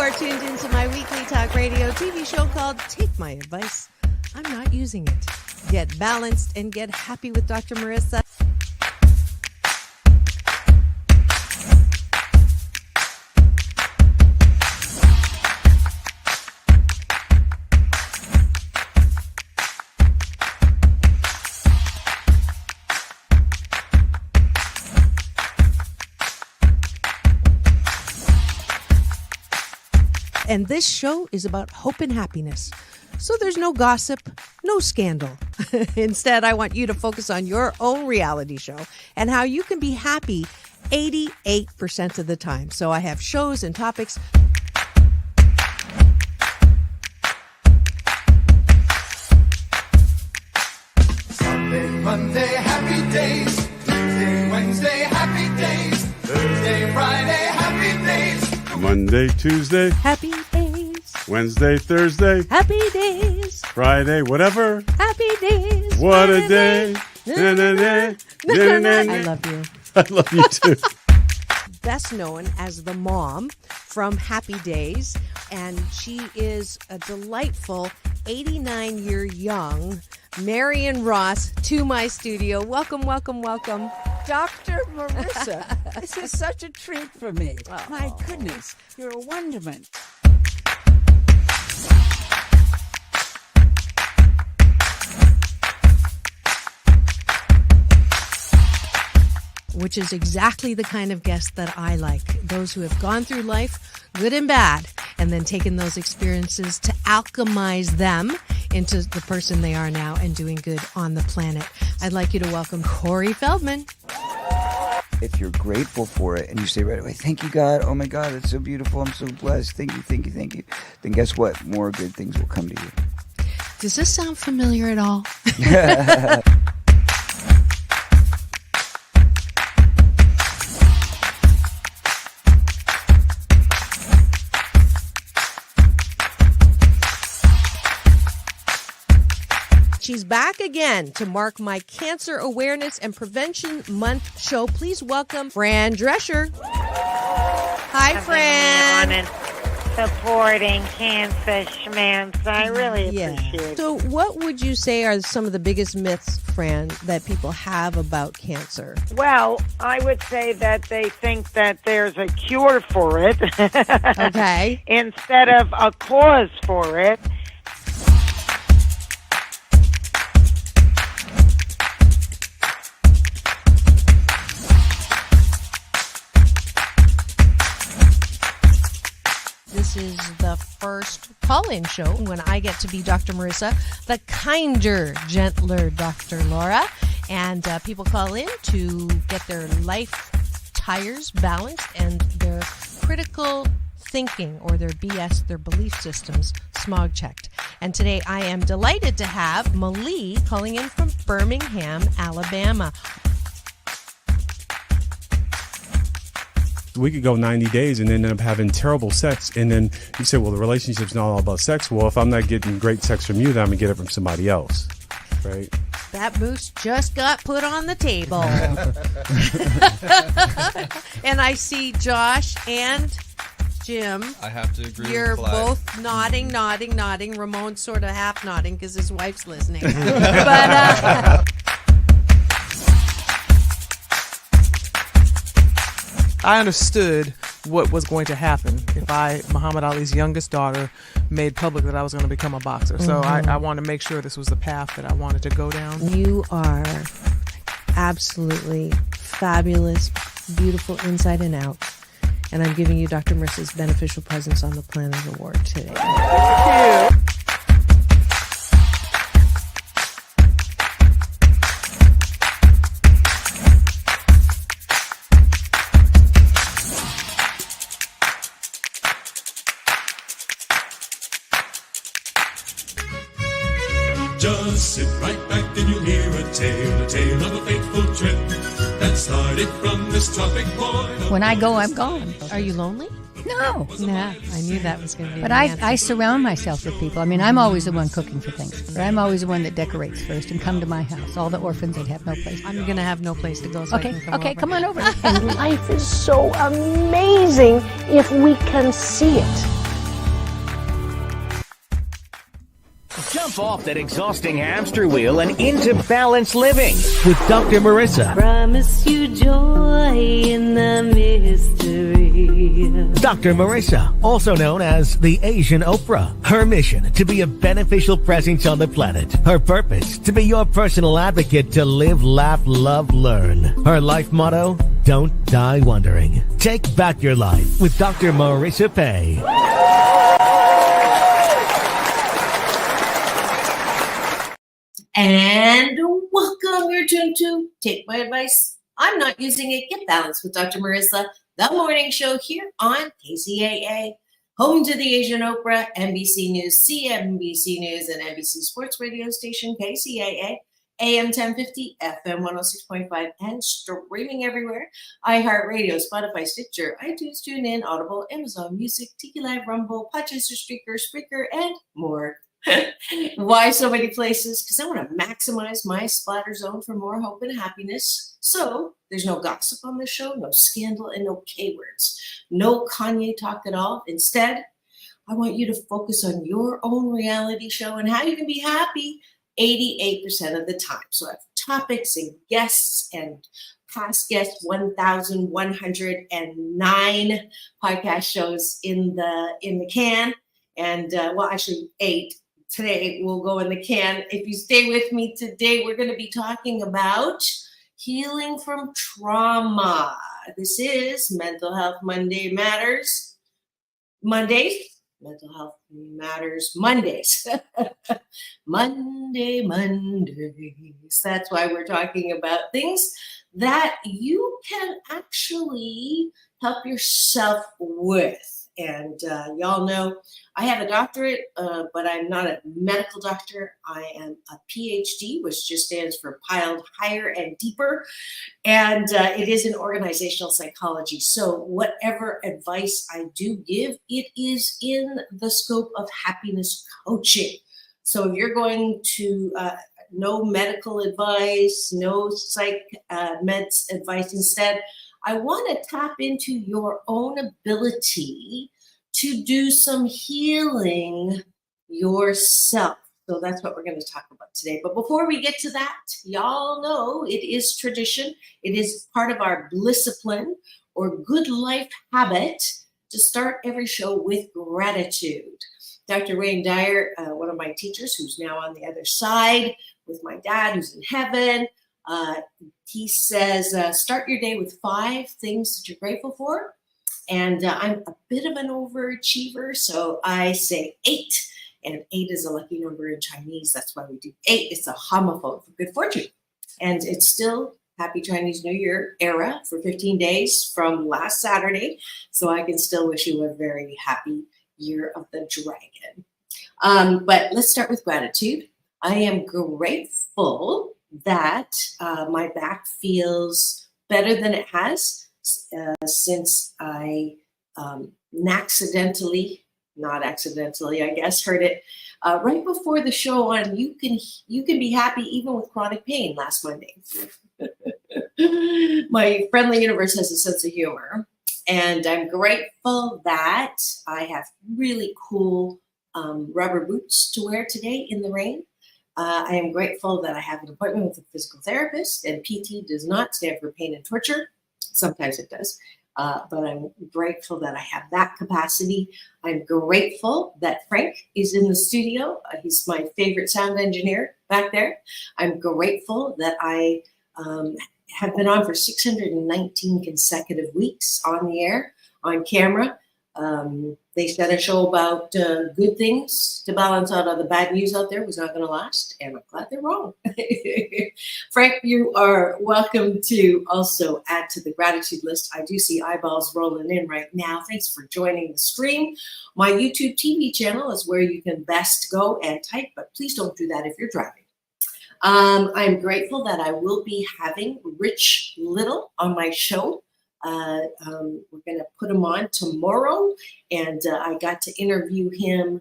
are tuned into my weekly talk radio TV show called Take My Advice. I'm not using it. Get balanced and get happy with Dr. Marissa. And this show is about hope and happiness. So there's no gossip, no scandal. Instead, I want you to focus on your own reality show and how you can be happy 88% of the time. So I have shows and topics. Sunday, Monday, happy days. Tuesday, Wednesday, happy days. Thursday, Friday, happy days. Monday, Tuesday, Happy days. Wednesday, Thursday, Happy days. Friday, whatever. Happy days. What a day. Na, na, na, na, na, na. I love you. I love you too. Best known as the mom from Happy Days, and she is a delightful 89-year young Marion Ross to my studio. Welcome, welcome, welcome. Dr. Marissa, this is such a treat for me. Oh. My goodness, you're a wonderment. Which is exactly the kind of guest that I like. Those who have gone through life, good and bad, and then taken those experiences to alchemize them into the person they are now and doing good on the planet. I'd like you to welcome Corey Feldman. If you're grateful for it and you say right away, thank you, God. Oh, my God, it's so beautiful. I'm so blessed. Thank you, thank you, thank you. Then guess what? More good things will come to you. Does this sound familiar at all? She's back again to mark my Cancer Awareness and Prevention Month show. Please welcome Fran Drescher. Hi, Fran. On and supporting cancer schmance. I really appreciate it. So what would you say are some of the biggest myths, Fran, that people have about cancer? Well, I would say that they think that there's a cure for it. Okay. Instead of a cause for it. This is the first call-in show when I get to be Dr. Marissa, the kinder, gentler Dr. Laura. And people call in to get their life tires balanced and their critical thinking or their BS, their belief systems, smog checked. And today I am delighted to have Malie calling in from Birmingham, Alabama. We could go 90 days and end up having terrible sex. And then you say, well, the relationship's not all about sex. Well, if I'm not getting great sex from you, then I'm going to get it from somebody else. Right? That moose just got put on the table. And I see Josh and Jim. I have to agree You're with Clyde. both nodding. Ramon's sort of half nodding because his wife's listening. But I understood what was going to happen if Muhammad Ali's youngest daughter, made public that I was going to become a boxer. So I wanted to make sure this was the path that I wanted to go down. you are absolutely fabulous, beautiful inside and out. And I'm giving you Dr. Marissa's Beneficial Presence on the Planet Award today. Thank you. Just sit right back and you'll hear a tale of a fateful trip that started from this tropic point. When I go, I'm gone. Are you lonely? No. Nah, I knew that was going to be But the answer. I surround myself with people. I mean, I'm always the one cooking for things. Or I'm always the one that decorates first and come to my house. All the orphans that have no place. I'm going to have no place to go, so I can come over. Come on over. And life is so amazing if we can see it. Jump off that exhausting hamster wheel and into balanced living with Dr. Marissa. Promise you joy in the mystery. Dr. Marissa, also known as the Asian Oprah. Her mission, to be a beneficial presence on the planet. Her purpose, to be your personal advocate to live, laugh, love, learn. Her life motto, don't die wondering. Take back your life with Dr. Marissa Pay. And welcome, you're tuned to Take My Advice. I'm not using it. Get Balanced with Dr. Marissa, the morning show here on KCAA, home to the Asian Oprah, NBC News, CNBC News, and NBC Sports Radio station KCAA, AM 1050, FM 106.5, and streaming everywhere. iHeartRadio, Spotify, Stitcher, iTunes, TuneIn, Audible, Amazon Music, Tiki Live, Rumble, Podchaser, Spreaker, and more. Why so many places? Because I want to maximize my splatter zone for more hope and happiness. So there's no gossip on the show, no scandal, and no K-words. No Kanye talk at all. Instead, I want you to focus on your own reality show and how you can be happy 88% of the time. So I have topics and guests and past guests, 1,109 podcast shows in the can. And well, actually 8. Today will go in the can. If you stay with me today, we're going to be talking about healing from trauma. This is Mental Health Mondays. Mental Health Matters Mondays. Mondays. That's why we're talking about things that you can actually help yourself with. And y'all know I have a doctorate, but I'm not a medical doctor. I am a PhD, which just stands for Piled Higher and Deeper. And it is in organizational psychology. So whatever advice I do give, it is in the scope of happiness coaching. So if you're going to no medical advice, no psych meds advice, instead, I want to tap into your own ability to do some healing yourself. So that's what we're going to talk about today. But before we get to that, y'all know it is tradition. It is part of our Blisscipline or good life habit to start every show with gratitude. Dr. Wayne Dyer, one of my teachers who's now on the other side with my dad who's in heaven, he says, start your day with 5 things that you're grateful for. And I'm a bit of an overachiever, so I say 8. And 8 is a lucky number in Chinese. That's why we do 8. It's a homophone for good fortune. And it's still Happy Chinese New Year era for 15 days from last Saturday. So I can still wish you a very happy Year of the Dragon. But let's start with gratitude. I am grateful that my back feels better than it has since I not accidentally, I guess, heard it right before the show on You Can Be Happy Even with Chronic Pain last Monday. My friendly universe has a sense of humor, and I'm grateful that I have really cool rubber boots to wear today in the rain. I am grateful that I have an appointment with a physical therapist, and PT does not stand for pain and torture. Sometimes it does, but I'm grateful that I have that capacity. I'm grateful that Frank is in the studio. He's my favorite sound engineer back there. I'm grateful that I have been on for 619 consecutive weeks on the air, on camera. They said a show about good things to balance out all the bad news out there was not going to last, and I'm glad they're wrong. Frank, you are welcome to also add to the gratitude list. I do see eyeballs rolling in right now. Thanks for joining the stream. My YouTube TV channel is where you can best go and type, but please don't do that if you're driving. I'm grateful that I will be having Rich Little on my show. We're going to put him on tomorrow, and I got to interview him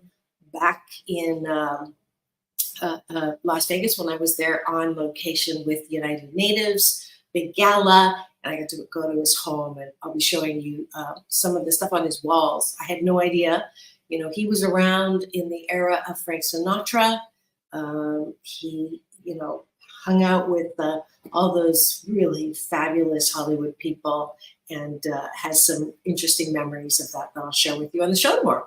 back in Las Vegas when I was there on location with United Natives, big gala, and I got to go to his home, and I'll be showing you some of the stuff on his walls. I had no idea, he was around in the era of Frank Sinatra. He, hung out with all those really fabulous Hollywood people and has some interesting memories of that I'll share with you on the show tomorrow.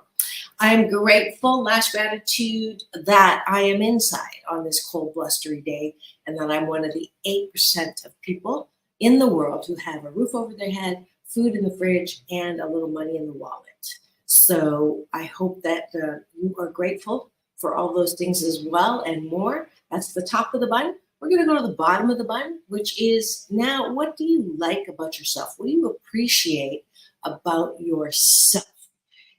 I'm grateful, last gratitude, that I am inside on this cold, blustery day, and that I'm one of the 8% of people in the world who have a roof over their head, food in the fridge, and a little money in the wallet. So I hope that you are grateful for all those things as well and more. That's the top of the bun. We're going to go to the bottom of the bun, which is now, what do you like about yourself? What do you appreciate about yourself?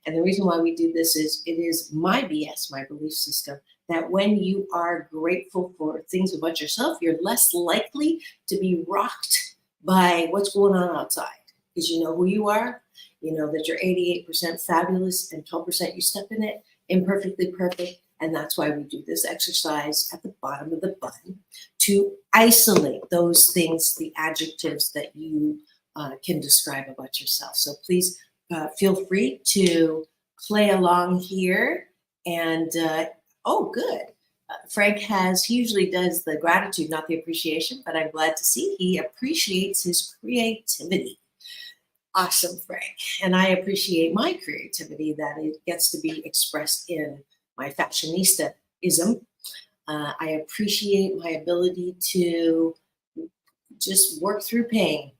And the reason why we do this is it is my BS, my belief system, that when you are grateful for things about yourself, you're less likely to be rocked by what's going on outside. Because you know who you are, you know that you're 88% fabulous and 12% you step in it, imperfectly perfect. And that's why we do this exercise at the bottom of the bun to isolate those things, the adjectives that you can describe about yourself. So please feel free to play along here. And oh, good. Frank he usually does the gratitude, not the appreciation, but I'm glad to see he appreciates his creativity. Awesome, Frank. And I appreciate my creativity, that it gets to be expressed in my fashionista-ism. I appreciate my ability to just work through pain,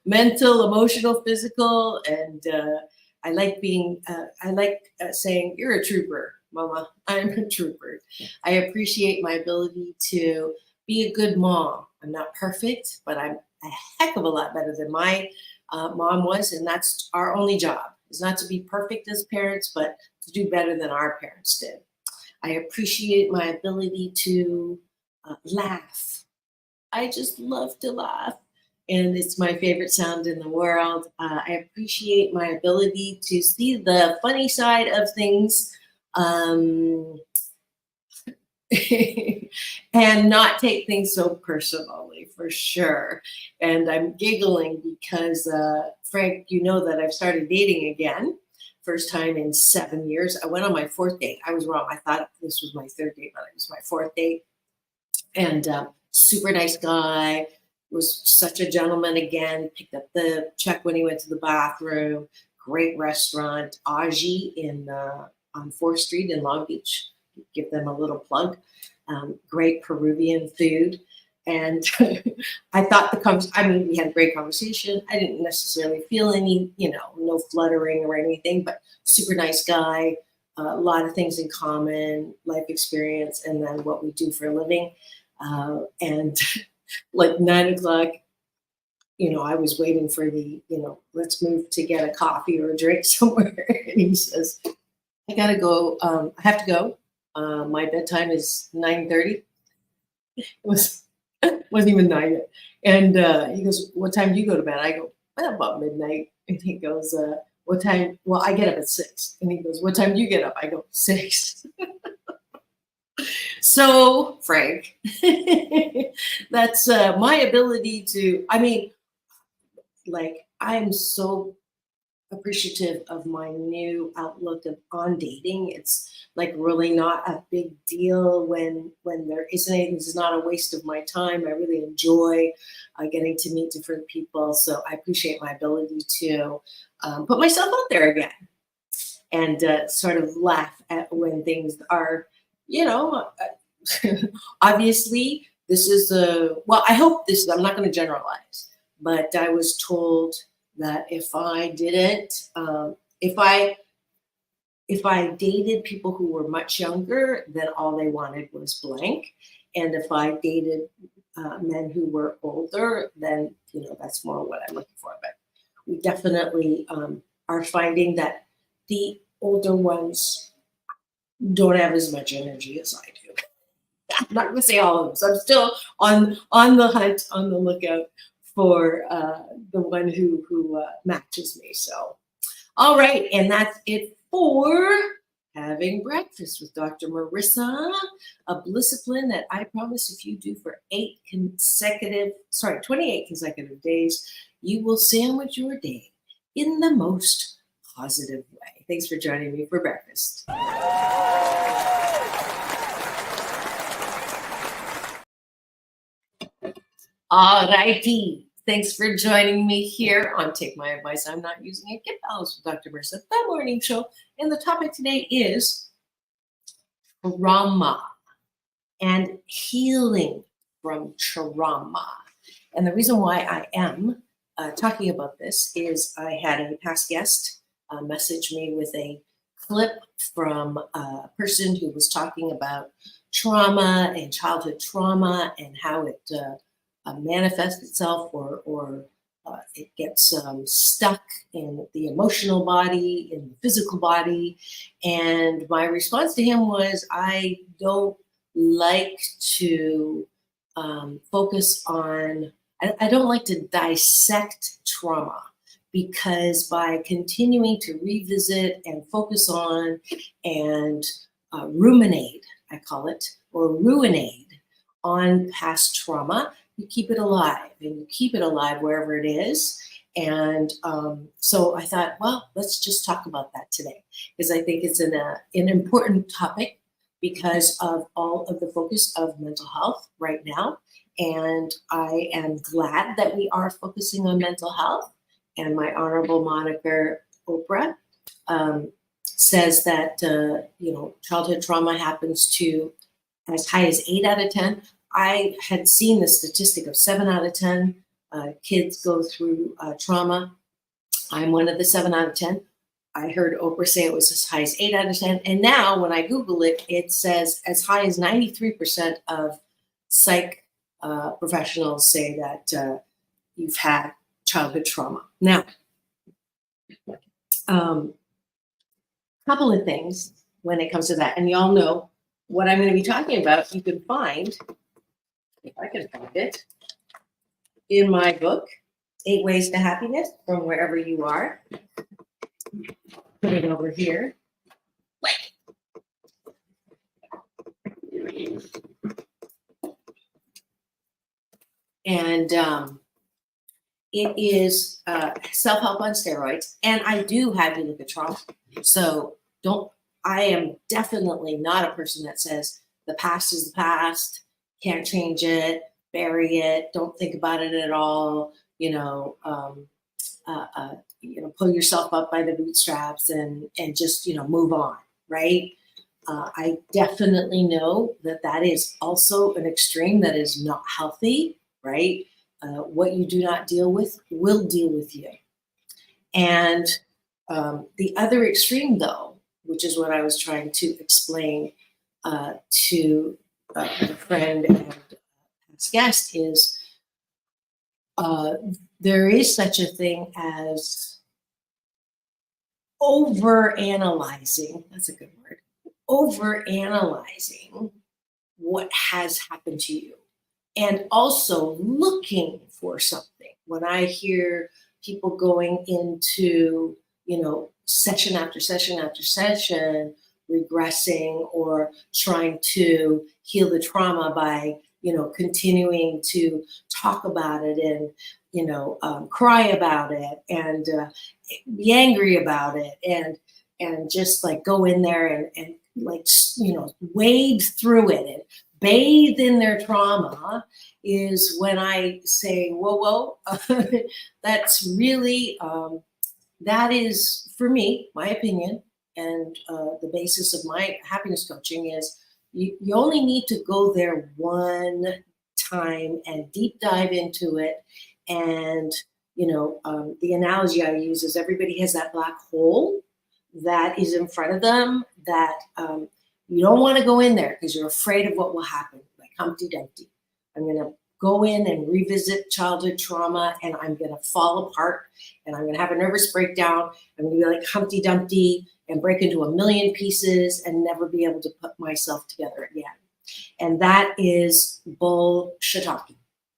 mental, emotional, physical. And I like saying, you're a trooper, Mama. I'm a trooper. I appreciate my ability to be a good mom. I'm not perfect, but I'm a heck of a lot better than my mom was. And that's our only job, is not to be perfect as parents, but to do better than our parents did. I appreciate my ability to laugh. I just love to laugh, and it's my favorite sound in the world. I appreciate my ability to see the funny side of things and not take things so personally, for sure. And I'm giggling because, Frank, you know that I've started dating again. First time in 7 years. I went on my 4th date. I was wrong. I thought this was my 3rd date, but it was my 4th date. And super nice guy. Was such a gentleman again. Picked up the check when he went to the bathroom. Great restaurant, Aji on 4th Street in Long Beach. Give them a little plug. Great Peruvian food. And I thought we had a great conversation. I didn't necessarily feel any, no fluttering or anything, but super nice guy, a lot of things in common, life experience, and then what we do for a living. And like 9 o'clock, I was waiting for let's move to get a coffee or a drink somewhere. And he says, I gotta go. I have to go. My bedtime is 9:30. It wasn't even 9 yet. And he goes, what time do you go to bed? I go, about midnight. And he goes, what time? Well, I get up at 6. And he goes, what time do you get up? I go, 6. So, Frank, that's my ability to, I'm so appreciative of my new outlook on dating. It's like really not a big deal when there isn't anything. It's not a waste of my time. I really enjoy getting to meet different people. So I appreciate my ability to put myself out there again and sort of laugh at when things are, obviously this is I hope this is, I'm not going to generalize, but I was told that if I didn't, if I dated people who were much younger, then all they wanted was blank. And if I dated men who were older, then, that's more what I'm looking for. But we definitely are finding that the older ones don't have as much energy as I do. I'm not going to say all of them. So I'm still on the hunt, on the lookout for the one who matches me. So, all right. And that's it for Having Breakfast with Dr. Marissa, a discipline that I promise if you do for 28 consecutive days, you will sandwich your day in the most positive way. Thanks for joining me for breakfast. All righty. Thanks for joining me here on Take My Advice. I'm Not Using It. Get Balanced with Dr. Marissa, the morning show. And the topic today is trauma and healing from trauma. And the reason why I am talking about this is I had a past guest message me with a clip from a person who was talking about trauma and childhood trauma and how it manifests itself or it gets stuck in the emotional body, in the physical body. And my response to him was, I don't like to focus on, I don't like to dissect trauma, because by continuing to revisit and focus on and ruminate, I call it, or ruinate on past trauma, you keep it alive, and you keep it alive wherever it is. And so I thought, well, let's just talk about that today, because I think it's an important topic because of all of the focus of mental health right now. And I am glad that we are focusing on mental health. And my honorable moniker, Oprah, says that, childhood trauma happens to as high as 8 out of 10. I had seen the statistic of 7 out of 10 kids go through trauma. I'm one of the 7 out of 10. I heard Oprah say it was as high as 8 out of 10. And now when I Google it, it says as high as 93% of psych professionals say that you've had childhood trauma. Now, couple of things when it comes to that. And y'all know what I'm going to be talking about. You can find, if I can find it, in my book, 8 Ways to Happiness, from wherever you are. Put it over here. And it is self-help on steroids. And I do have you look at trauma. So I am definitely not a person that says the past is the past, can't change it, bury it, don't think about it at all, pull yourself up by the bootstraps and just, move on, right? I definitely know that is also an extreme that is not healthy, right? What you do not deal with will deal with you. And the other extreme, though, which is what I was trying to explain to a friend and past guest, is there is such a thing as over-analyzing, that's a good word, over-analyzing what has happened to you. And also looking for something. When I hear people going into, session after session after session, regressing or trying to heal the trauma by, continuing to talk about it and, cry about it and be angry about it and just like go in there and wade through it and bathe in their trauma, is when I say, whoa, that's really, that is, for me, my opinion, and the basis of my happiness coaching is you only need to go there one time and deep dive into it. And, the analogy I use is everybody has that black hole that is in front of them that you don't want to go in there because you're afraid of what will happen, like Humpty Dumpty. I'm going to go in and revisit childhood trauma, and I'm going to fall apart, and I'm going to have a nervous breakdown. I'm going to be like Humpty Dumpty and break into a million pieces and never be able to put myself together again. And that is bullshit-talking,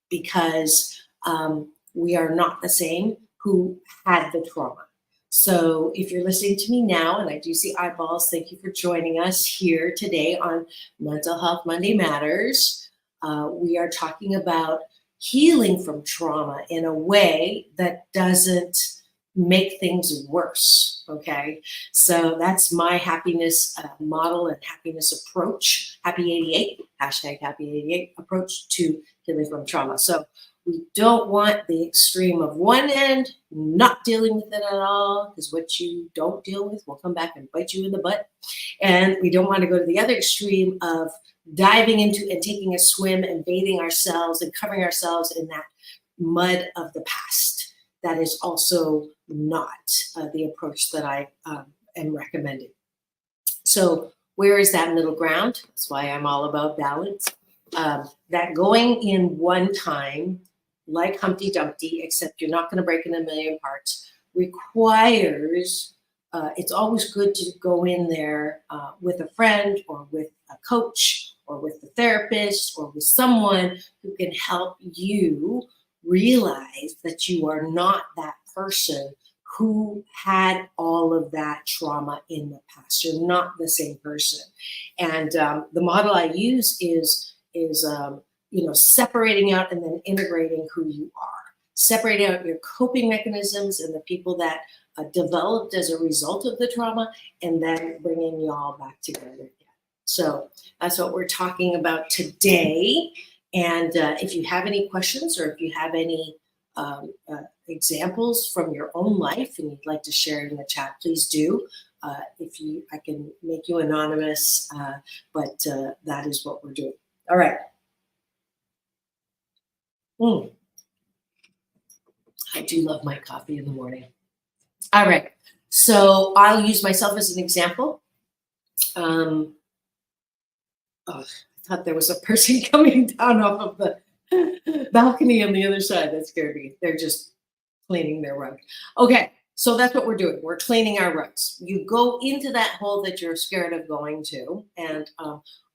because we are not the same who had the trauma. So if you're listening to me now, and I do see eyeballs, thank you for joining us here today on Mental Health Monday Matters. We are talking about healing from trauma in a way that doesn't make things worse, okay? So that's my happiness model and happiness approach, Happy 88, hashtag Happy 88 approach to healing from trauma. So We don't want the extreme of one end, not dealing with it at all, because what you don't deal with will come back and bite you in the butt. And we don't want to go to the other extreme of diving into and taking a swim and bathing ourselves and covering ourselves in that mud of the past. That is also not the approach that I am recommending. So where is that middle ground? That's why I'm all about balance. That going in one time, like Humpty Dumpty, except you're not going to break in a million parts, requires, it's always good to go in there with a friend or with a coach or with a therapist or with someone who can help you realize that you are not that person who had all of that trauma in the past. You're not the same person. And the model I use is separating out and then integrating who you are. Separating out your coping mechanisms and the people that developed as a result of the trauma, and then bringing you all back together again. So that's what we're talking about today. And if you have any questions or if you have any examples from your own life and you'd like to share it in the chat, please do. I can make you anonymous, but that is what we're doing. All right. I do love my coffee in the morning. All right. So I'll use myself as an example. I thought there was a person coming down off of the balcony on the other side. That scared me. They're just cleaning their rug. Okay. So that's what we're doing. We're cleaning our rugs. You go into that hole that you're scared of going to. And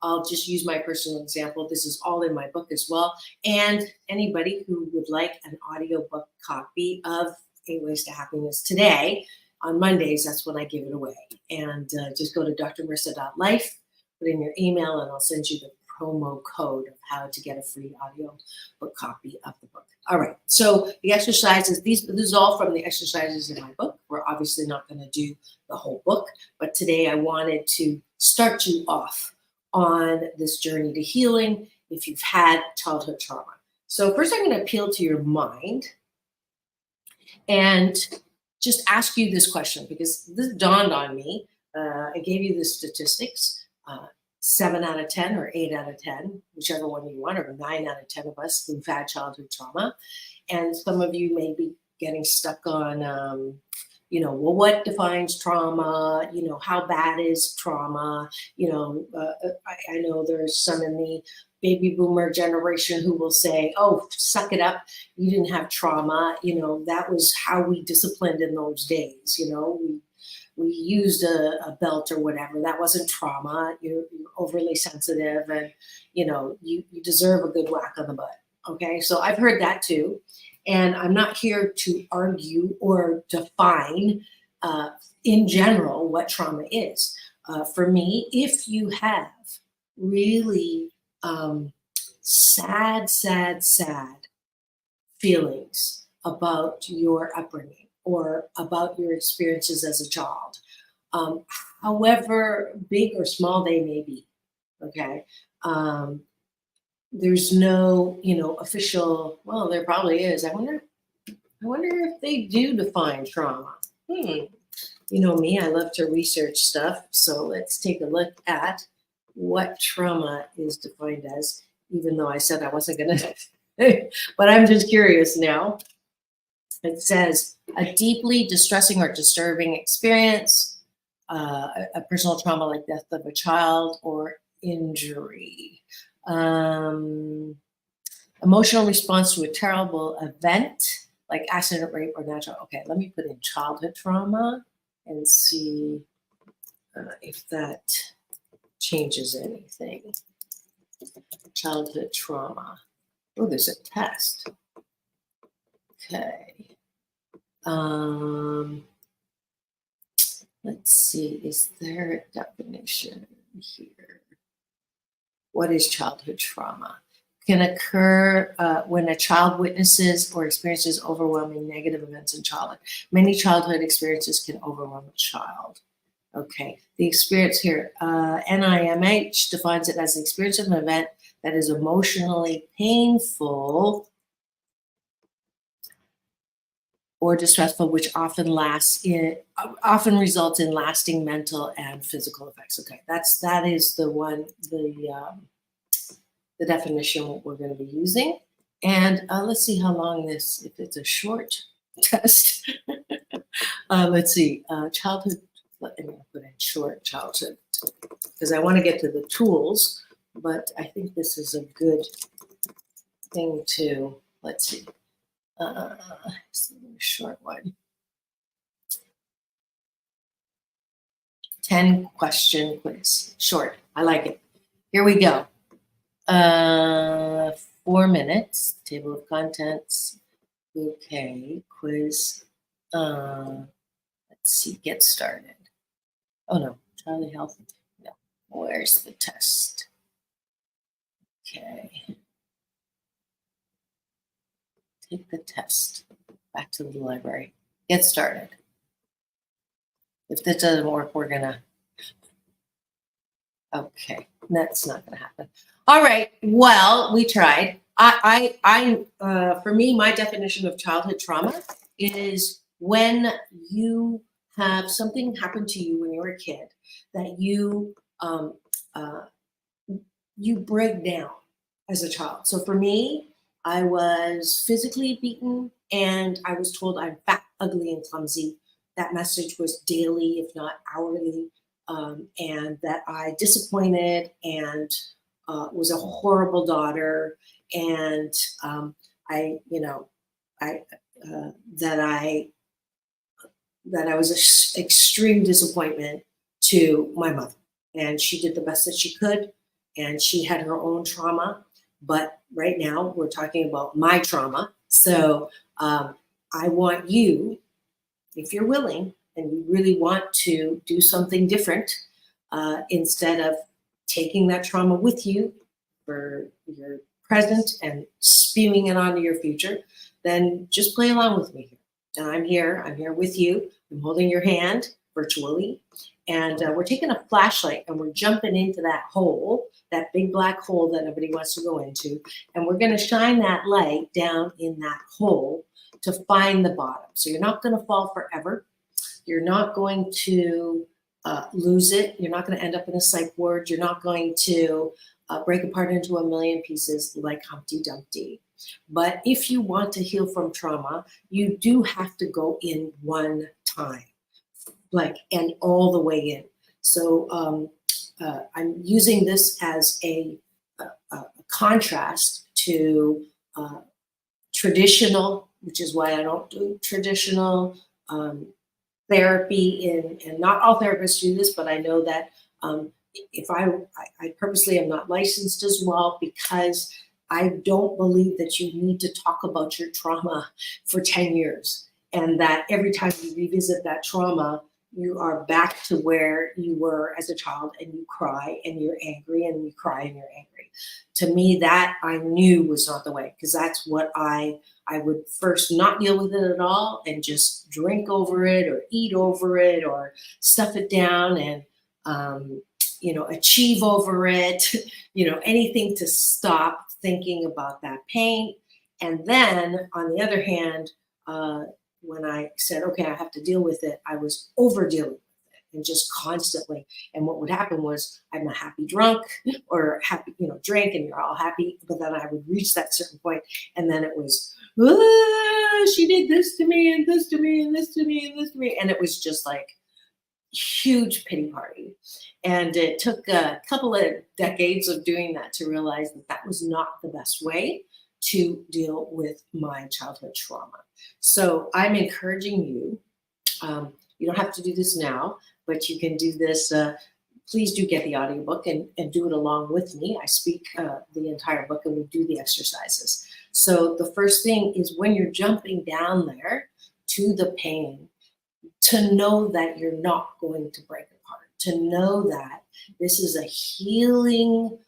I'll just use my personal example. This is all in my book as well. And anybody who would like an audiobook copy of 8 Ways to Happiness today, on Mondays, that's when I give it away. And just go to drmarissa.life, put in your email, and I'll send you the promo code of how to get a free audio book copy of the book. All right, so the exercises, this is all from the exercises in my book. We're obviously not going to do the whole book, but today I wanted to start you off on this journey to healing if you've had childhood trauma. So first I'm going to appeal to your mind and just ask you this question, because this dawned on me. I gave you the statistics. 7 out of 10 or 8 out of 10, whichever one you want, or 9 out of 10 of us who've had childhood trauma. And some of you may be getting stuck on, well, what defines trauma? How bad is trauma? I know there's some in the baby boomer generation who will say, oh, suck it up. You didn't have trauma. That was how we disciplined in those days. We used a belt or whatever. That wasn't trauma. You're overly sensitive, and you deserve a good whack on the butt. Okay, so I've heard that too, and I'm not here to argue or define in general what trauma is. For me, if you have really sad feelings about your upbringing, or about your experiences as a child, however big or small they may be, okay? There's no, official, well, there probably is. I wonder if they do define trauma. You know me, I love to research stuff. So let's take a look at what trauma is defined as, even though I said I wasn't going to, but I'm just curious now. It says a deeply distressing or disturbing experience, a personal trauma like death of a child or injury, emotional response to a terrible event like accident, rape, or natural. Okay, let me put in childhood trauma and see if that changes anything. Childhood trauma. Oh, there's a test. Okay. Let's see, is there a definition here? What is childhood trauma? Can occur when a child witnesses or experiences overwhelming negative events in childhood. Many childhood experiences can overwhelm a child. Okay, the experience here, NIMH defines it as the experience of an event that is emotionally painful or distressful, which often results in lasting mental and physical effects. Okay, that is the definition we're going to be using. And let's see how long this, if it's a short test. Let's see, childhood, let me put in short childhood, because I want to get to the tools, but I think this is a good thing to, let's see, it's a short one. 10 question quiz, short, I like it. Here we go. 4 minutes, table of contents. Okay, quiz. Let's see, get started. Oh no, Charlie Health. No, where's the test? Okay. Take the test. Back to the library. Get started. If this doesn't work, we're gonna. Okay, that's not gonna happen. All right. Well, we tried. For me, my definition of childhood trauma is when you have something happen to you when you were a kid that you break down as a child. So for me, I was physically beaten and I was told I'm fat, ugly, and clumsy. That message was daily, if not hourly, and that I disappointed and was a horrible daughter, and that I was an extreme disappointment to my mother, and she did the best that she could, and she had her own trauma. But right now we're talking about my trauma. So I want you, if you're willing and you really want to do something different, instead of taking that trauma with you for your present and spewing it onto your future, then just play along with me here. And I'm here with you. I'm holding your hand virtually. And we're taking a flashlight and we're jumping into that hole, that big black hole that nobody wants to go into. And we're going to shine that light down in that hole to find the bottom. So you're not going to fall forever. You're not going to lose it. You're not going to end up in a psych ward. You're not going to break apart into a million pieces like Humpty Dumpty. But if you want to heal from trauma, you do have to go in one time, and all the way in. So I'm using this as a contrast to traditional, which is why I don't do traditional therapy, and not all therapists do this, but I know that if I purposely am not licensed as well, because I don't believe that you need to talk about your trauma for 10 years, and that every time you revisit that trauma, you are back to where you were as a child, and you cry and you're angry and you cry and you're angry. To me, that I knew was not the way, because that's what I would first not deal with it at all and just drink over it or eat over it or stuff it down and, achieve over it, anything to stop thinking about that pain. And then on the other hand, when I said, okay, I have to deal with it, I was over dealing with it and just constantly. And what would happen was I'm a happy drunk or happy, drink, and you're all happy. But then I would reach that certain point, and then it was, she did this to me and this to me and this to me and this to me. And it was just like huge pity party. And it took a couple of decades of doing that to realize that that was not the best way to deal with my childhood trauma. So I'm encouraging you, you don't have to do this now, but you can do this. Please do get the audiobook and do it along with me. I speak the entire book and we do the exercises. So the first thing is, when you're jumping down there to the pain, to know that you're not going to break apart, to know that this is a healing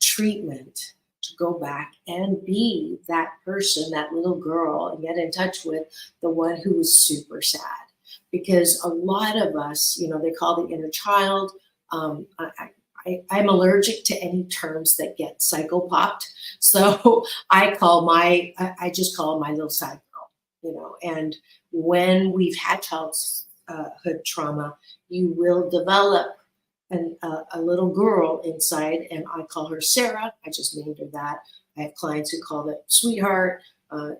treatment, to go back and be that person, that little girl, and get in touch with the one who was super sad. Because a lot of us, they call the inner child. I'm allergic to any terms that get psychopopped. So I just call my little sad girl. And when we've had childhood trauma, you will develop a little girl inside, and I call her Sarah. I just named her that. I have clients who call it sweetheart.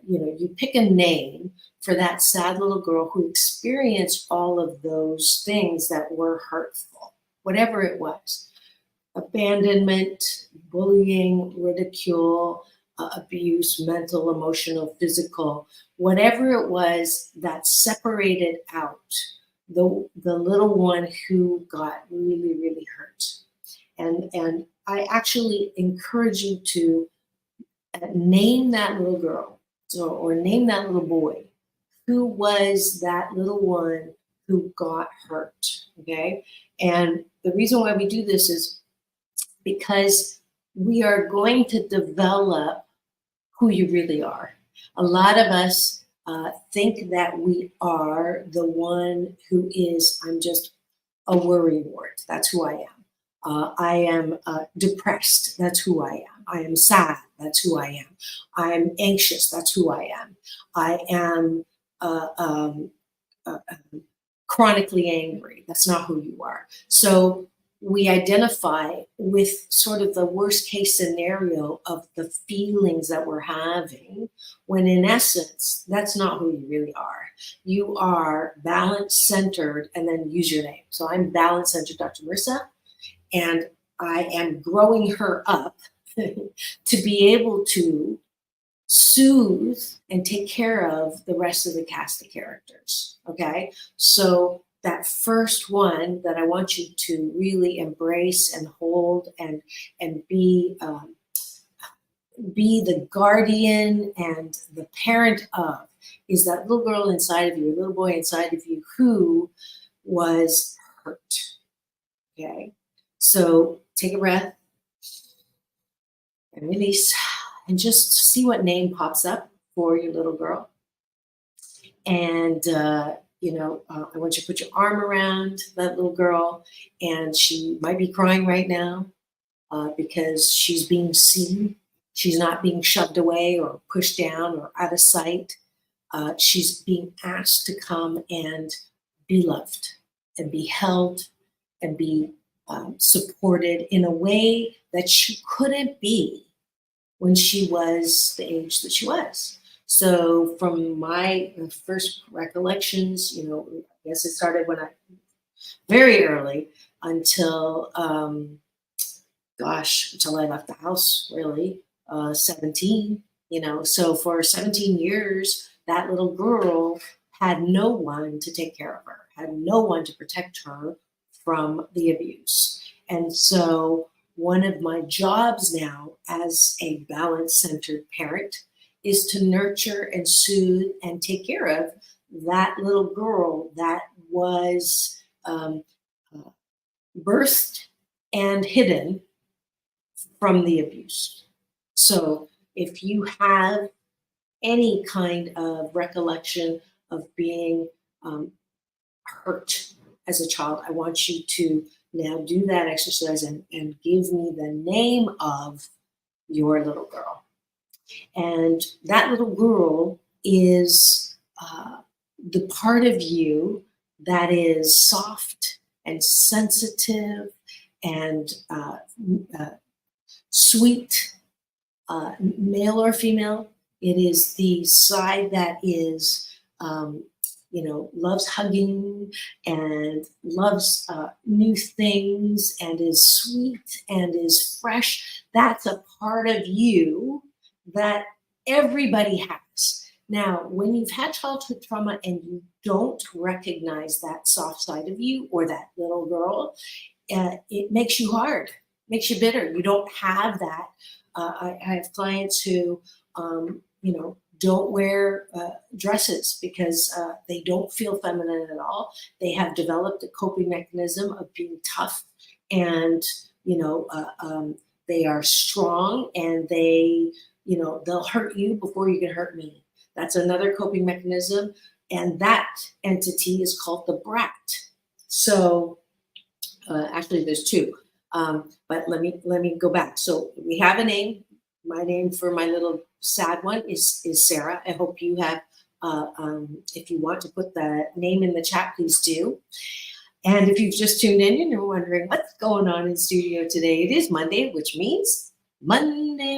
You pick a name for that sad little girl who experienced all of those things that were hurtful, whatever it was. Abandonment, bullying, ridicule, abuse, mental, emotional, physical, whatever it was that separated out the little one who got really, really hurt. And I actually encourage you to name that little girl or name that little boy. Who was that little one who got hurt? Okay. And the reason why we do this is because we are going to develop who you really are. A lot of us think that we are the one who is, I'm just a worrywart. That's who I am. I am depressed. That's who I am. I am sad. That's who I am. I'm anxious. That's who I am. I am chronically angry. That's not who you are. So we identify with sort of the worst case scenario of the feelings that we're having, when in essence, that's not who you really are. You are balance centered, and then use your name. So I'm balance centered Dr. Marissa, and I am growing her up to be able to soothe and take care of the rest of the cast of characters. Okay. So that first one that I want you to really embrace and hold and be the guardian and the parent of is that little girl inside of you, little boy inside of you who was hurt. Okay. So take a breath and release and just see what name pops up for your little girl. And, I want you to put your arm around that little girl, and she might be crying right now because she's being seen. She's not being shoved away or pushed down or out of sight. She's being asked to come and be loved and be held and be supported in a way that she couldn't be when she was the age that she was. So from my first recollections, I guess it started when very early until, until I left the house, really, 17, So for 17 years, that little girl had no one to take care of her, had no one to protect her from the abuse. And so one of my jobs now as a balance-centered parent is to nurture and soothe and take care of that little girl that was birthed and hidden from the abuse. So if you have any kind of recollection of being hurt as a child, I want you to now do that exercise and give me the name of your little girl. And that little girl is the part of you that is soft and sensitive and sweet, male or female. It is the side that is, loves hugging and loves new things and is sweet and is fresh. That's a part of you that everybody has. Now, when you've had childhood trauma and you don't recognize that soft side of you or that little girl, it makes you hard, makes you bitter. You don't have that. I have clients who, don't wear dresses because they don't feel feminine at all. They have developed a coping mechanism of being tough, and they are strong, and they'll hurt you before you can hurt me. That's another coping mechanism, and that entity is called the brat. So actually, there's two, but let me go back. So we have a name. My name for my little sad one is Sarah. I hope you have If you want to put the name in the chat, please do. And if you've just tuned in and you're wondering what's going on in studio today, it is Monday, which means Monday.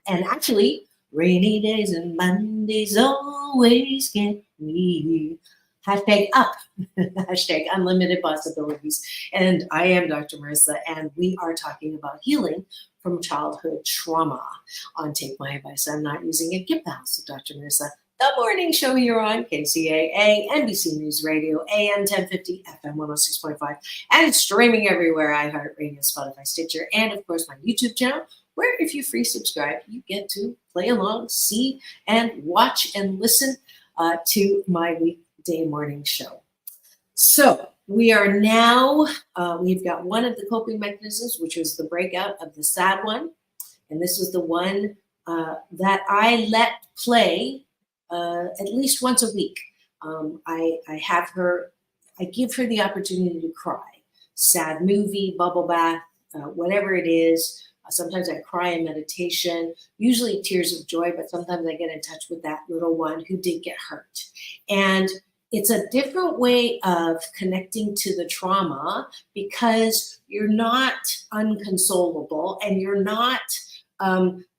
And actually, rainy days and Mondays always get me. Hashtag up, hashtag unlimited possibilities. And I am Dr. Marissa, and we are talking about healing from childhood trauma on Take My Advice. I'm not using it. Get the house of Dr. Marissa. The morning show here on KCAA, NBC News Radio, AM 1050, FM 106.5, and streaming everywhere, iHeartRadio, Spotify, Stitcher, and of course my YouTube channel, where if you free subscribe, you get to play along, see, and watch and listen to my weekday morning show. So we are now, we've got one of the coping mechanisms, which was the breakout of the sad one. And this was the one that I let play at least once a week. I have her, I give her the opportunity to cry. Sad movie, bubble bath, whatever it is. Sometimes I cry in meditation, usually tears of joy, but sometimes I get in touch with that little one who did get hurt. And it's a different way of connecting to the trauma because you're not unconsolable and you're not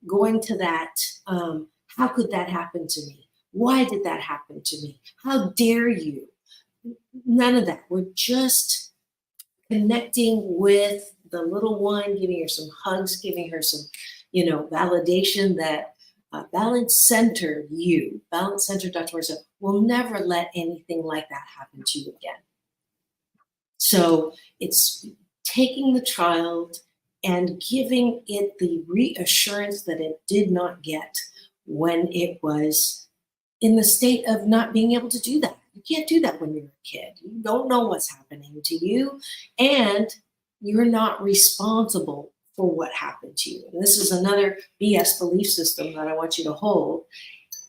going to that, how could that happen to me? Why did that happen to me? How dare you? None of that. We're just connecting with the little one, giving her some hugs, giving her some, validation that balance-centered you, balance-centered Dr. Marissa, will never let anything like that happen to you again. So it's taking the child and giving it the reassurance that it did not get when it was in the state of not being able to do that. You can't do that when you're a kid. You don't know what's happening to you, and you're not responsible for what happened to you. And this is another BS belief system that I want you to hold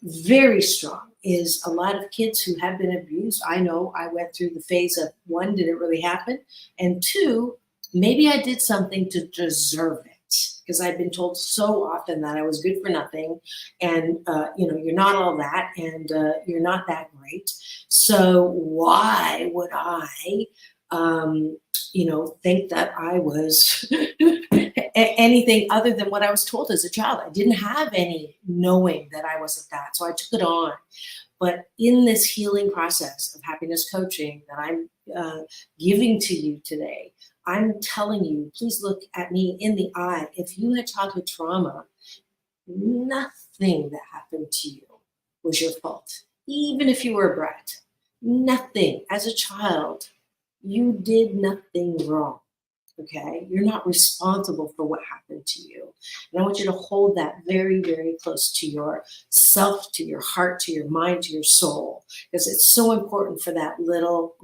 very strong, is a lot of kids who have been abused. I know I went through the phase of, one, did it really happen? And two, maybe I did something to deserve it. Because I've been told so often that I was good for nothing, and you're not all that, and you're not that great. So why would I, think that I was anything other than what I was told as a child? I didn't have any knowing that I wasn't that, so I took it on. But in this healing process of happiness coaching that I'm giving to you today, I'm telling you, please look at me in the eye. If you had childhood trauma, nothing that happened to you was your fault. Even if you were a brat, nothing. As a child, you did nothing wrong, okay? You're not responsible for what happened to you. And I want you to hold that very, very close to yourself, to your heart, to your mind, to your soul, because it's so important for that little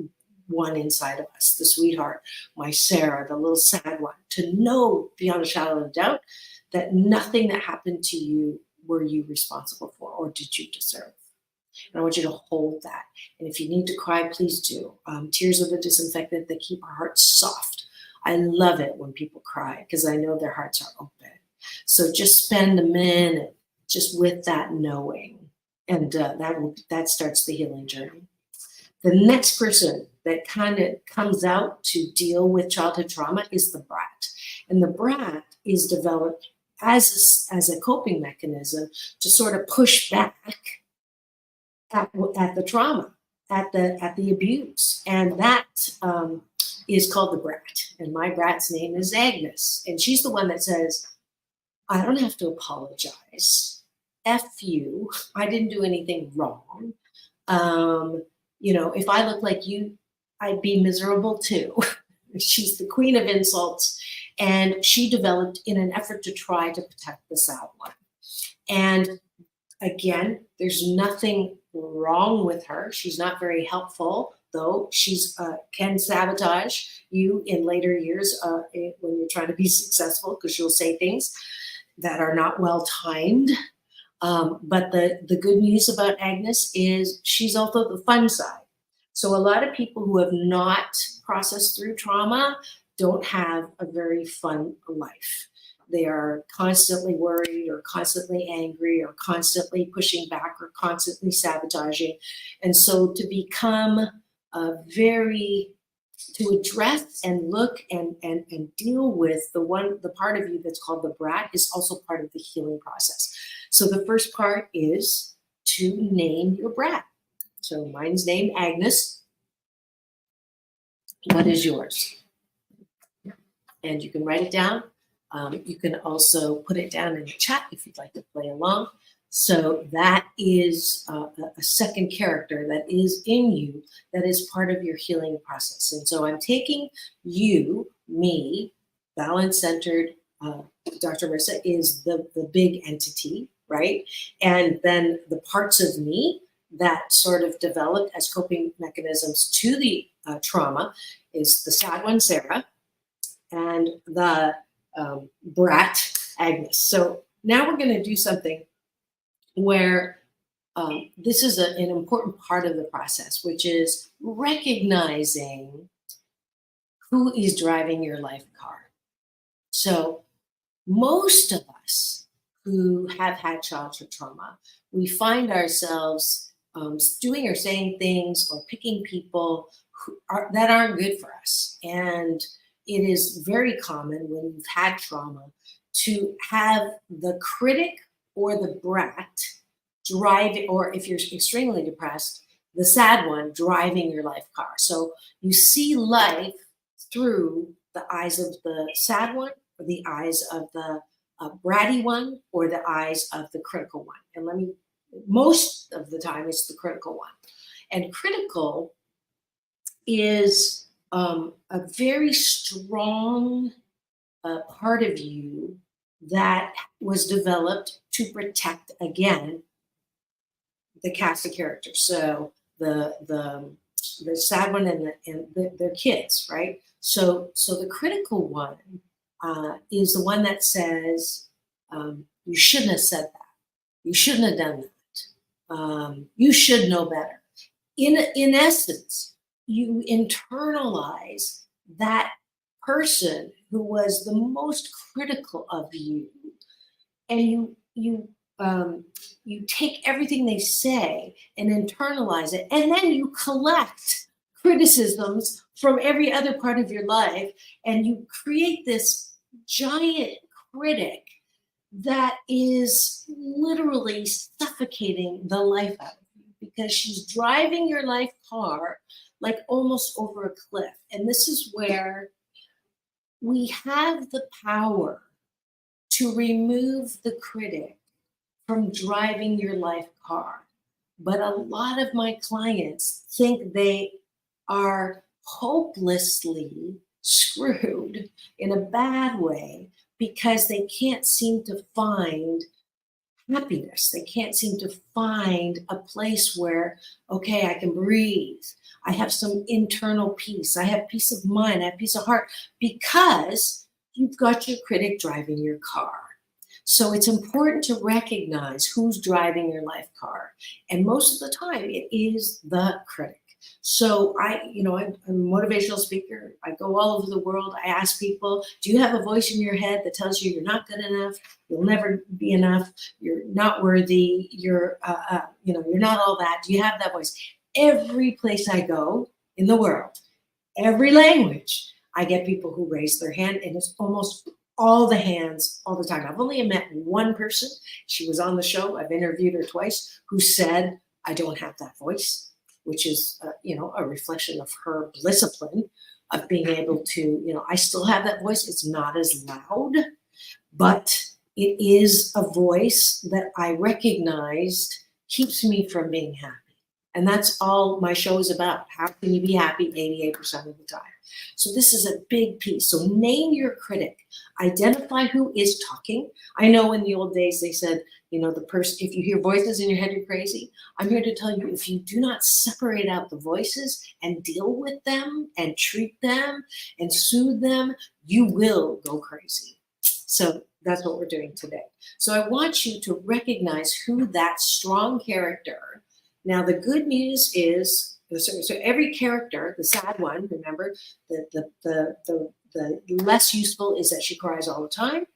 one inside of us, the sweetheart, my Sarah, the little sad one, to know beyond a shadow of a doubt that nothing that happened to you were you responsible for or did you deserve. And I want you to hold that. And if you need to cry, please do. Tears are the disinfectant that keep our hearts soft. I love it when people cry because I know their hearts are open. So just spend a minute just with that knowing, and that starts the healing journey. The next person that kind of comes out to deal with childhood trauma is the brat. And the brat is developed as a coping mechanism to sort of push back at the trauma, at the abuse. And that is called the brat. And my brat's name is Agnes. And she's the one that says, I don't have to apologize. F you. I didn't do anything wrong. If I look like you, I'd be miserable too. She's the queen of insults. And she developed in an effort to try to protect the sad one. And again, there's nothing wrong with her. She's not very helpful, though. She's can sabotage you in later years when you're trying to be successful, because she'll say things that are not well timed. But the good news about Agnes is she's also the fun side. So a lot of people who have not processed through trauma don't have a very fun life. they are constantly worried or constantly angry or constantly pushing back or constantly sabotaging. And so to become to address and look and deal with the part of you that's called the brat is also part of the healing process. So the first part is to name your brat. So mine's named Agnes. What is yours? And you can write it down. You can also put it down in the chat if you'd like to play along. So that is a second character that is in you that is part of your healing process. And so I'm taking you, me, balance-centered, Dr. Marissa is the big entity, right? And then the parts of me that sort of developed as coping mechanisms to the trauma is the sad one, Sarah, and the brat, Agnes. So now we're going to do something where this is an important part of the process, which is recognizing who is driving your life car. So most of us who have had childhood trauma, we find ourselves doing or saying things or picking people that aren't good for us. And it is very common when you've had trauma to have the critic or the brat drive, or if you're extremely depressed, the sad one driving your life car. So you see life through the eyes of the sad one, or the eyes of the bratty one, or the eyes of the critical one. And most of the time it's the critical one. And critical is a very strong part of you that was developed to protect, again, the cast of characters. So the sad one and their kids, right? So the critical one is the one that says, you shouldn't have said that. You shouldn't have done that. You should know better. In essence, you internalize that person who was the most critical of you, and you take everything they say and internalize it, and then you collect criticisms from every other part of your life, and you create this giant critic that is literally suffocating the life out of you, because she's driving your life car like almost over a cliff. And this is where we have the power to remove the critic from driving your life car. But a lot of my clients think they are hopelessly screwed in a bad way because they can't seem to find happiness. They can't seem to find a place where, okay, I can breathe. I have some internal peace. I have peace of mind. I have peace of heart, because you've got your critic driving your car. So it's important to recognize who's driving your life car. And most of the time it is the critic. So I'm a motivational speaker. I go all over the world. I ask people, do you have a voice in your head that tells you you're not good enough? You'll never be enough. You're not worthy. You're not all that. Do you have that voice? Every place I go in the world, every language, I get people who raise their hand, and it's almost all the hands all the time. I've only met one person. She was on the show. I've interviewed her twice, who said, I don't have that voice, which is, a reflection of her discipline of being able to, I still have that voice. It's not as loud, but it is a voice that I recognized keeps me from being happy. And that's all my show is about. How can you be happy 88% of the time? So this is a big piece. So name your critic. Identify who is talking. I know in the old days they said, the person, if you hear voices in your head, you're crazy. I'm here to tell you, if you do not separate out the voices and deal with them and treat them and soothe them, you will go crazy. So that's what we're doing today. So I want you to recognize who that strong character. Now, the good news is, so every character, the sad one, remember, the less useful is that she cries all the time.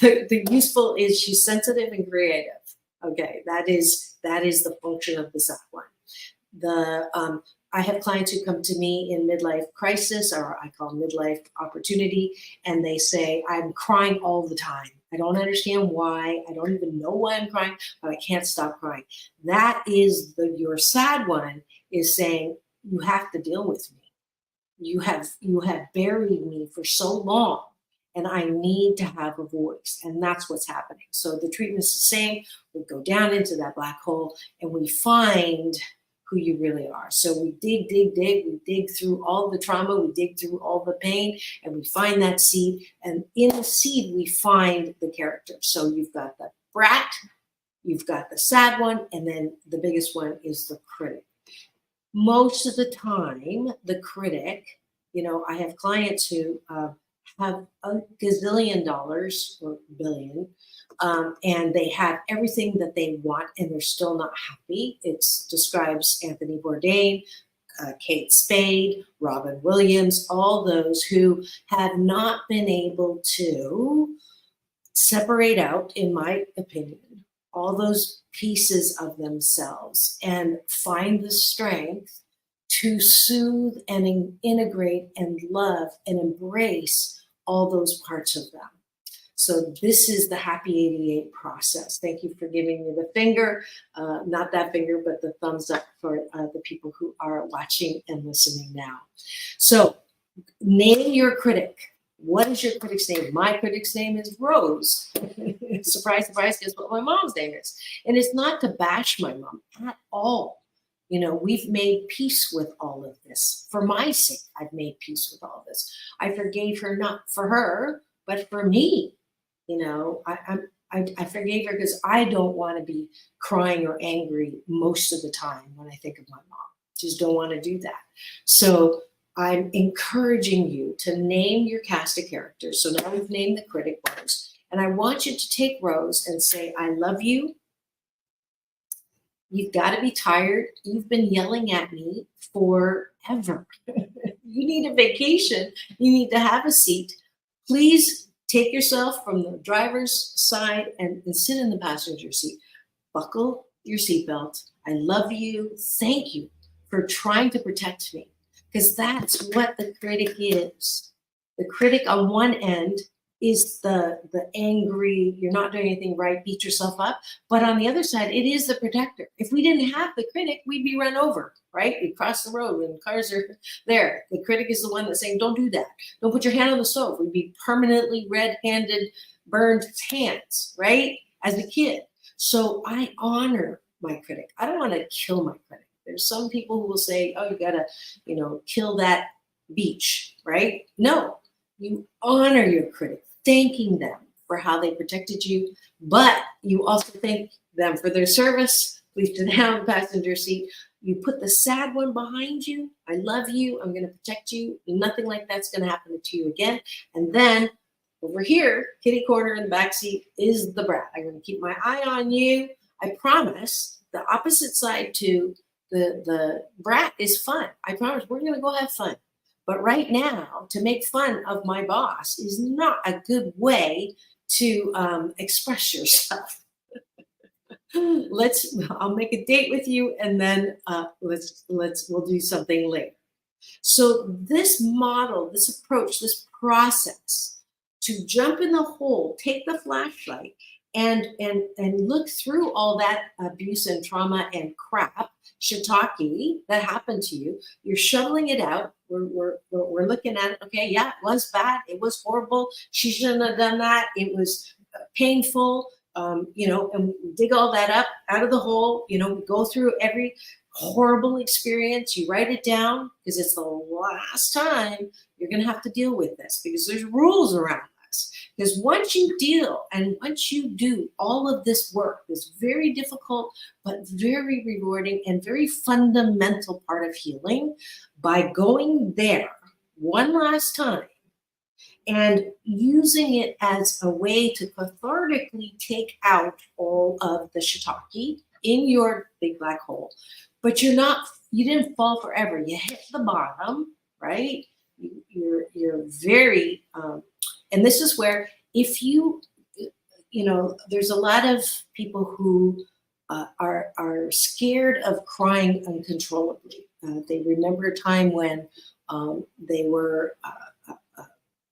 The useful is she's sensitive and creative. Okay, that is the function of the sad one. I have clients who come to me in midlife crisis, or I call midlife opportunity, and they say, I'm crying all the time. I don't understand why. I don't even know why I'm crying, but I can't stop crying. That is your sad one is saying, you have to deal with me. You have buried me for so long, and I need to have a voice. And that's what's happening. So the treatment is the same. We go down into that black hole and we find who you really are. So we dig, we dig through all the trauma, we dig through all the pain, and we find that seed. And in the seed, we find the character. So you've got the brat, you've got the sad one, and then the biggest one is the critic. Most of the time, the critic, I have clients who have a gazillion dollars or billion, and they have everything that they want, and they're still not happy. It describes Anthony Bourdain, Kate Spade, Robin Williams, all those who have not been able to separate out, in my opinion, all those pieces of themselves and find the strength to soothe and integrate and love and embrace all those parts of them. So this is the Happy 88 process. Thank you for giving me the finger, not that finger, but the thumbs up for the people who are watching and listening now. So name your critic. What is your critic's name? My critic's name is Rose. Surprise, surprise, guess what my mom's name is? And it's not to bash my mom at all. We've made peace with all of this. For my sake, I've made peace with all of this. I forgave her, not for her, but for me. I forgave her because I don't want to be crying or angry most of the time when I think of my mom. Just don't want to do that. So I'm encouraging you to name your cast of characters. So now we've named the critic, Rose. And I want you to take Rose and say, I love you. You've got to be tired. You've been yelling at me forever. You need a vacation. You need to have a seat. Please take yourself from the driver's side and sit in the passenger seat. Buckle your seatbelt. I love you. Thank you for trying to protect me. Because that's what the critic is. The critic on one end is the angry, you're not doing anything right, beat yourself up. But on the other side, it is the protector. If we didn't have the critic, we'd be run over, right? We'd cross the road and cars are there. The critic is the one that's saying, don't do that. Don't put your hand on the stove. We'd be permanently red-handed, burned hands, right? As a kid. So I honor my critic. I don't want to kill my critic. There's some people who will say, oh, you gotta, kill that beach, right? No, you honor your critic, thanking them for how they protected you, but you also thank them for their service. Please sit down in the passenger seat. You put the sad one behind you. I love you. I'm gonna protect you. Nothing like that's gonna happen to you again. And then over here, kitty corner in the back seat is the brat. I'm gonna keep my eye on you. I promise. The opposite side to the brat is fun. I promise we're going to go have fun. But right now, to make fun of my boss is not a good way to express yourself. I'll make a date with you, and then we'll do something later. So this model, this approach, this process to jump in the hole, take the flashlight, and look through all that abuse and trauma and crap, shiitake that happened to you. You're shoveling it out. We're looking at it. Okay, yeah, it was bad. It was horrible. She shouldn't have done that. It was painful. And we dig all that up out of the hole. We go through every horrible experience. You write it down because it's the last time you're going to have to deal with this, because there's rules around this. Because once you deal and once you do all of this work, this very difficult but very rewarding and very fundamental part of healing, by going there one last time and using it as a way to cathartically take out all of the shiitake in your big black hole. But you didn't fall forever. You hit the bottom, right? You're very, and this is where if you, there's a lot of people who are scared of crying uncontrollably. They remember a time when they were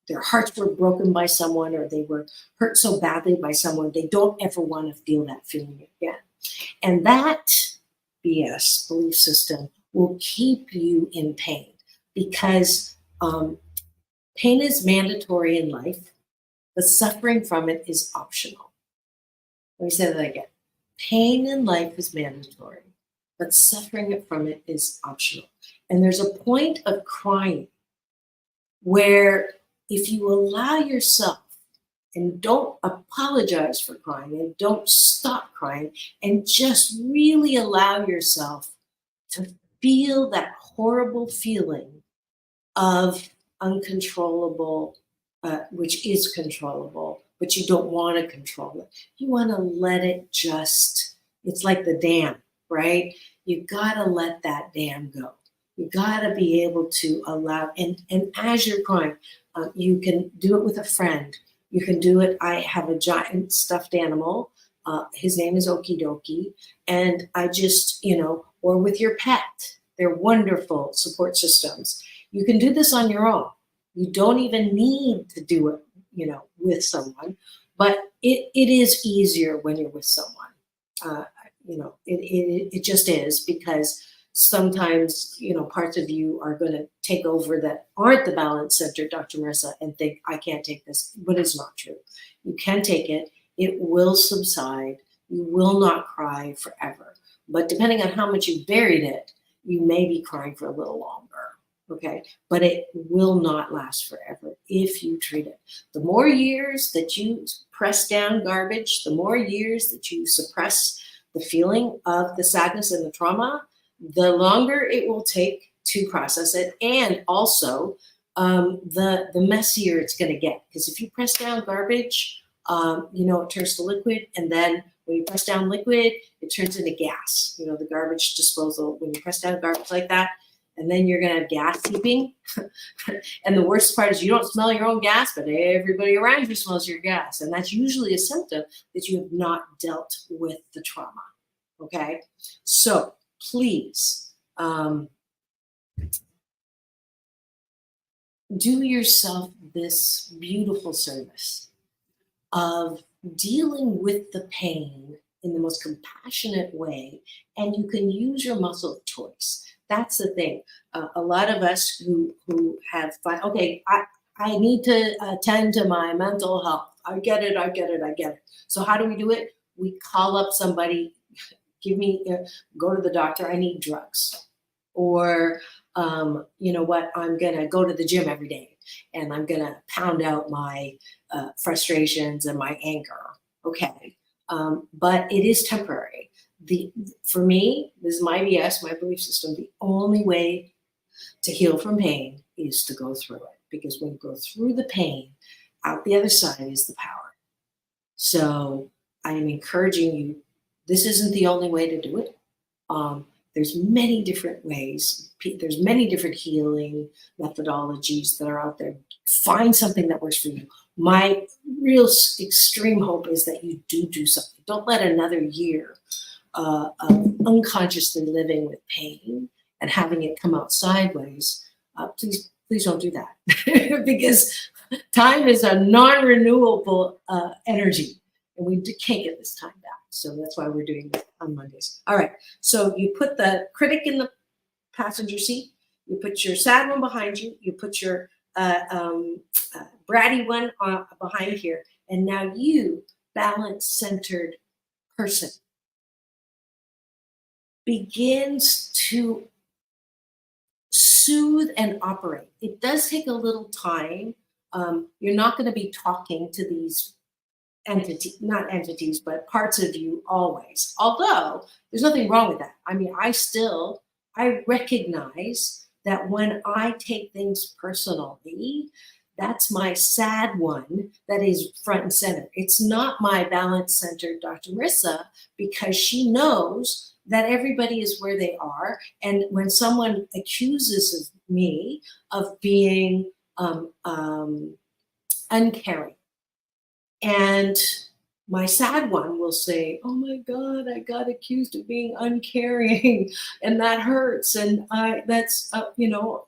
their hearts were broken by someone, or they were hurt so badly by someone, they don't ever want to feel that feeling again. And that BS belief system will keep you in pain, because pain is mandatory in life, but suffering from it is optional. Let me say that again. Pain in life is mandatory, but suffering from it is optional. And there's a point of crying where, if you allow yourself and don't apologize for crying and don't stop crying and just really allow yourself to feel that horrible feeling of uncontrollable, which is controllable, but you don't want to control it. You want to let it just, it's like the dam, right? You got to let that dam go. You got to be able to allow, and as you're crying, you can do it with a friend. You can do it. I have a giant stuffed animal. His name is Okie Dokie. And I just, or with your pet. They're wonderful support systems. You can do this on your own. You don't even need to do it, with someone. But it is easier when you're with someone. It just is, because sometimes, parts of you are going to take over that aren't the balance center, Dr. Marissa, and think, I can't take this, but it's not true. You can take it. It will subside. You will not cry forever. But depending on how much you buried it, you may be crying for a little longer. Okay. But it will not last forever if you treat it. The more years that you press down garbage, the more years that you suppress the feeling of the sadness and the trauma, the longer it will take to process it, and also the messier it's going to get. Because if you press down garbage, it turns to liquid, and then when you press down liquid, it turns into gas. The garbage disposal, when you press down garbage like that, and then you're going to have gas heaping. And the worst part is you don't smell your own gas, but everybody around you smells your gas. And that's usually a symptom that you have not dealt with the trauma. Okay? So please do yourself this beautiful service of dealing with the pain in the most compassionate way, and you can use your muscle of choice. That's the thing. A lot of us who have I need to attend to my mental health. I get it. So how do we do it? We call up somebody, go to the doctor, I need drugs. Or, you know what, I'm going to go to the gym every day and I'm going to pound out my frustrations and my anger. Okay. But it is temporary. For me, this is my BS, my belief system. The only way to heal from pain is to go through it, because when you go through the pain, out the other side is the power. So I am encouraging you. This isn't the only way to do it. There's many different ways. There's many different healing methodologies that are out there. Find something that works for you. My real extreme hope is that you do something. Don't let another year of unconsciously living with pain and having it come out sideways. Please don't do that, because time is a non-renewable energy, and we can't get this time back. So that's why we're doing this on Mondays. All right. So you put the critic in the passenger seat. You put your sad one behind you. You put your bratty one behind here. And now you, balance-centered person, begins to soothe and operate. It does take a little time. You're not going to be talking to these not entities, but parts of you always. Although there's nothing wrong with that. I mean, I recognize that when I take things personally, that's my sad one that is front and center. It's not my balance-centered Dr. Marissa, because she knows that everybody is where they are. And when someone accuses of me of being uncaring, And my sad one will say, oh my God, I got accused of being uncaring and that hurts. And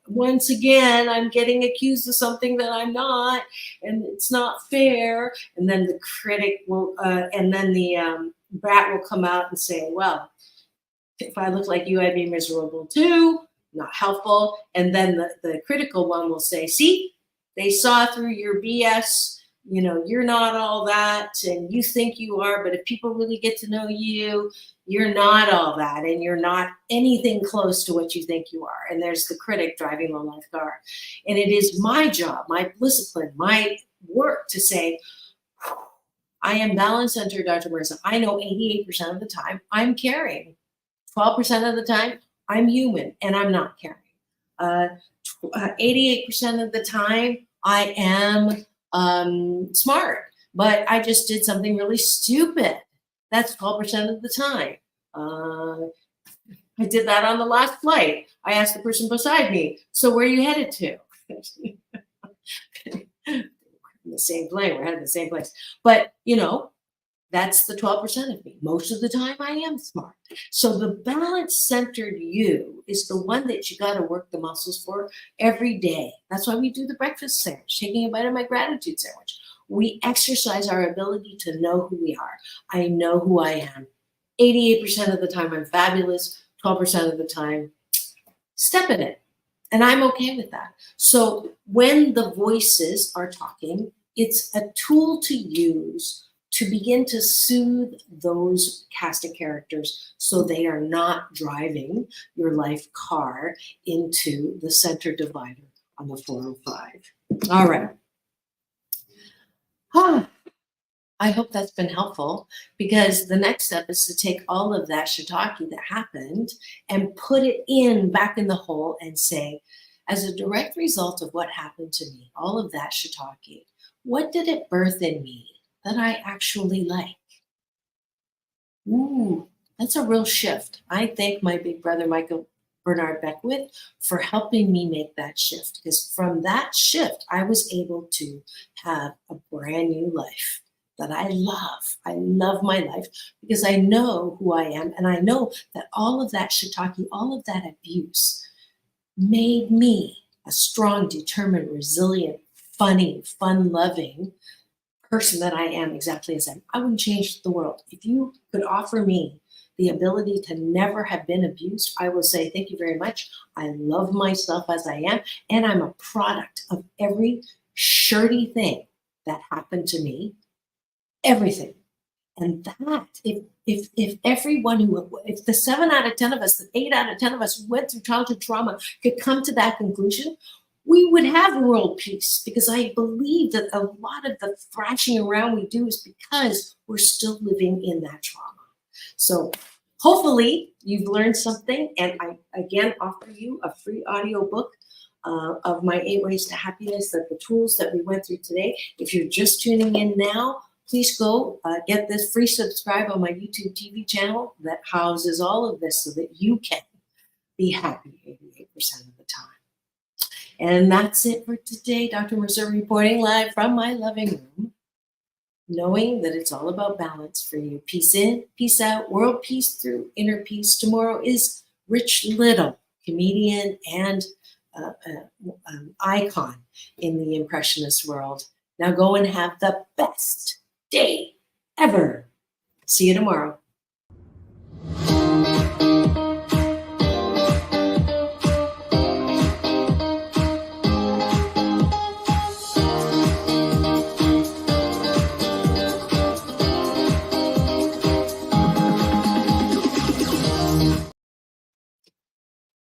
once again, I'm getting accused of something that I'm not, and it's not fair. And then the critic will, and then the brat will come out and say, well, if I look like you, I'd be miserable too, not helpful. And then the critical one will say, see, they saw through your BS. You're not all that, and you think you are, but if people really get to know you, you're not all that, and you're not anything close to what you think you are. And there's the critic driving the life car. And it is my job, my discipline, my work to say, I am balance-centered, Dr. Marissa. I know 88% of the time I'm caring. 12% of the time I'm human and I'm not caring. 88% of the time I am smart, but I just did something really stupid. That's 12% of the time. I did that on the last flight. I asked the person beside me, so where are you headed to? The same plane, we're headed to the same place. But that's the 12% of me. Most of the time I am smart. So the balance-centered you is the one that you got to work the muscles for every day. That's why we do the breakfast sandwich, taking a bite of my gratitude sandwich. We exercise our ability to know who we are. I know who I am. 88% of the time I'm fabulous. 12% of the time, step in it. And I'm okay with that. So when the voices are talking, it's a tool to use to begin to soothe those cast of characters so they are not driving your life car into the center divider on the 405. All right. I hope that's been helpful, because the next step is to take all of that shiitake that happened and put it back in the hole and say, as a direct result of what happened to me, all of that shiitake, what did it birth in me that I actually like? Ooh, that's a real shift. I thank my big brother, Michael Bernard Beckwith, for helping me make that shift, because from that shift, I was able to have a brand new life that I love. I love my life because I know who I am, and I know that all of that shiitake, all of that abuse made me a strong, determined, resilient, funny, fun-loving person that I am, exactly as I am. I wouldn't change the world. If you could offer me the ability to never have been abused, I will say thank you very much. I love myself as I am, and I'm a product of every shirty thing that happened to me, everything. And that, if everyone if the 7 out of 10 of us, the 8 out of 10 of us who went through childhood trauma could come to that conclusion, we would have world peace, because I believe that a lot of the thrashing around we do is because we're still living in that trauma. So hopefully you've learned something, and I again offer you a free audio book of my 8 Ways to Happiness, that the tools that we went through today. If you're just tuning in now, please go get this free subscribe on my YouTube TV channel that houses all of this so that you can be happy 88% of the time. And that's it for today. Dr. Marissa reporting live from my living room, knowing that it's all about balance for you. Peace in, peace out, world peace through inner peace. Tomorrow is Rich Little, comedian and icon in the Impressionist world. Now go and have the best day ever. See you tomorrow.